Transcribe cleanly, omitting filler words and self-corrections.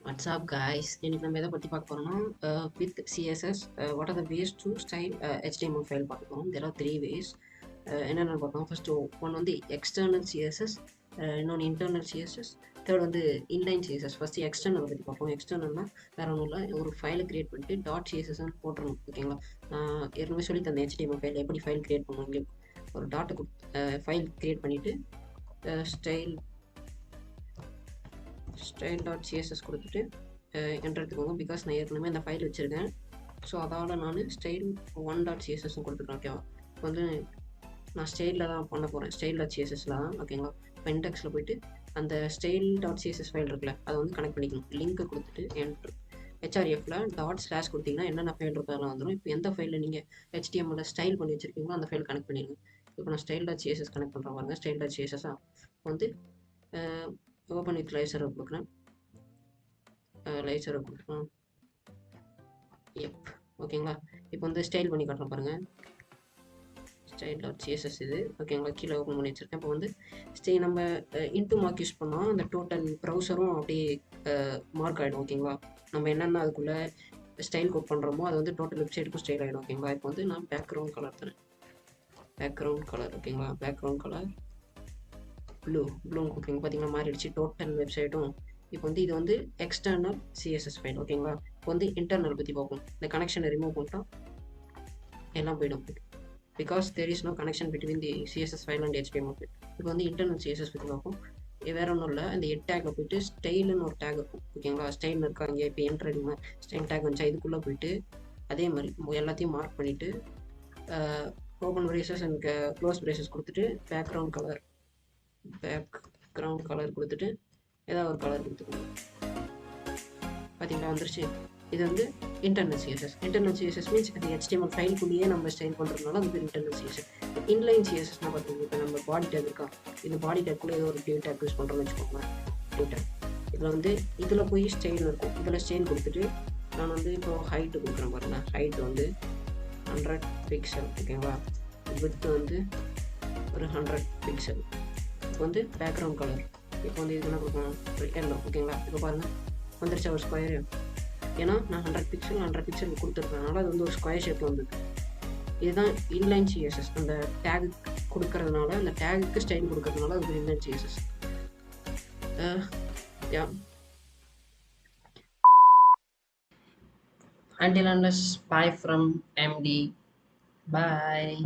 What's up guys? இன்னைக்கு நம்ம எதை பற்றி பார்க்க போறோம்னா with CSS what are the ways to style HTML file பார்க்க போறோம். There are three ways. என்னென்னு பார்த்தோம். ஃபர்ஸ்ட் ஒன் வந்து எக்ஸ்டர்னல் CSS, இன்னொன்று இன்டர்னல் CSS, தேர்ட் வந்து இன்லைன் CSS. ஃபர்ஸ்ட் எக்ஸ்டர்னல் பற்றி பார்ப்போம். எக்ஸ்டர்னல்னா வேற ஒன்றும் இல்லை, ஒரு ஃபைலை கிரியேட் பண்ணிட்டு டாட் CSSன்னு போட்டுருணும். ஓகேங்களா? ஏற்கனவே சொல்லி தந்த HTML ஃபைல் எப்படி ஃபைல் கிரியேட் பண்ணுவாங்க. ஒரு டாட்டை ஃபைல் கிரியேட் பண்ணிவிட்டு style.css கொடுத்துட்டு என்டர் எடுத்துக்கோங்க. பிகாஸ் நான் ஏற்கனவே அந்த ஃபைல் வச்சுருக்கேன். ஸோ அதால் நான் style1.css கொடுத்துருக்கேன். ஓகேவா? இப்போ வந்து நான் ஸ்டைலில் தான் பண்ண போகிறேன். style.cssல தான். ஓகேங்களா? இப்போ இண்டெக்ஸில் போயிட்டு அந்த style.css ஃபைல் இருக்குல்ல, அதை வந்து கனெக்ட் பண்ணிக்கணும். லிங்க்கை கொடுத்துட்டு என்ட்ரு ஹெச்ஆர்எஃப்ல // கொடுத்தீங்கன்னா என்னென்ன ஃபைல் இருக்கோ அதெல்லாம் வந்துடும். இப்போ எந்த ஃபைலில் நீங்கள் HTML ஸ்டைல் பண்ணி வச்சுருக்கீங்களோ அந்த ஃபைல் கனெக்ட் பண்ணிடுங்க. இப்போ நான் style.css கனெக்ட் பண்ணுறேன் பாருங்க. style.css வந்து ஓப்பன் வித் லைவ் சர்வர் கொடுக்குறேன். லைவ் சர்வர் கொடுக்குறேன். ஓகேங்களா? இப்போ வந்து ஸ்டைல் பண்ணி காட்டுறேன் பாருங்கள். style.css இது. ஓகேங்களா? கீழே ஓப்பன் பண்ணி வச்சுருக்கேன். இப்போ வந்து நம்ம இன்ட்டு மார்க் யூஸ் பண்ணோம். அந்த டோட்டல் ப்ரௌசரும் அப்படியே மார்க் ஆகிடும். ஓகேங்களா? நம்ம என்னென்ன அதுக்குள்ளே ஸ்டைல் கோட் பண்ணுறோமோ அது வந்து டோட்டல் வெப்சைட்டுக்கும் ஸ்டைல் ஆகிடும். ஓகேங்களா? இப்போ வந்து நான் பேக்ரவுண்ட் கலர் தரேன். பேக்ரவுண்ட் கலர் ஓகேங்களா? Background colour blue. ஓகேங்க, பார்த்தீங்கன்னா மாறிடுச்சு டோட்டல் வெப்சைட்டும். இப்போ வந்து இது வந்து எக்ஸ்டர்னல் CSS ஃபைல். ஓகேங்களா? இப்போ வந்து இன்டர்னல் பற்றி பார்ப்போம். இந்த கனெக்ஷனை ரிமூவ் பண்ணிட்டா எல்லாம் போயிடும். Because there is no connection between the CSS file and HTML file. இப்போ வந்து இன்டர்னல் CSS பற்றி பார்ப்போம். வேற ஒன்றும் இல்லை, இந்த டேக்கில் போயிட்டு ஸ்டைலுன்னு ஒரு டேக் இருக்கும். ஓகேங்களா? ஸ்டைல் இருக்கா இங்கே. இப்போ என்ட்ரு அடிமா ஸ்டைல் டேக் வந்துச்சா, இதுக்குள்ளே போயிட்டு அதே மாதிரி எல்லாத்தையும் மார்க் பண்ணிவிட்டு open braces and close braces கொடுத்துட்டு பேக்ரவுண்ட் கலர் கொடுத்துட்டு ஏதாவது ஒரு கலர் கொடுத்துக்கோங்க. பார்த்தீங்களா? வந்துருச்சு. இது வந்து இன்டர்னல் CSS மீன்ஸ் அது HTML ஃபைலுக்குள்ளேயே நம்ம ஸ்டைல் பண்ணுறதுனால அது இன்டர்னல் CSS. இன்லைன் CSSனா பார்த்தீங்கன்னா இப்போ நம்ம பாடி டேக் இருக்கா, இந்த பாடி டேக்குள்ளே ஏதோ ஒரு டியூ டேக் யூஸ் பண்ணுறோம்னு வச்சுக்கோங்களேன். டியூ டேக் இதில் வந்து இதில் போய் ஸ்டைல் இருக்கும். இதில் ஸ்டைல் கொடுத்துட்டு நான் வந்து இப்போ ஹைட்டு கொடுக்குறேன் பாருங்க. ஹைட் வந்து 100 பிக்சல். ஓகேங்களா? விட்த் வந்து ஒரு 100 பிக்சல். இப்போ வந்து பேக்ரவுண்ட் கலர் இப்போ வந்து இது என்ன கொடுக்கணும், எல்லோ. ஓகேங்களா? இப்போ பாருங்கள் வந்துருச்சா ஒரு ஸ்கொயரு. ஏன்னா நான் 100 பிக்சல் கொடுத்துருக்கனால அது வந்து ஒரு ஸ்கொயர் ஷேப்பில் வந்துருக்கு. இதுதான் இன்லைன் CSS. அந்த டேக் கொடுக்கறதுனால, அந்த டேகுக்கு ஸ்டைல் கொடுக்கறதுனால அது inline CSS. Until unless, bye from MD. Bye.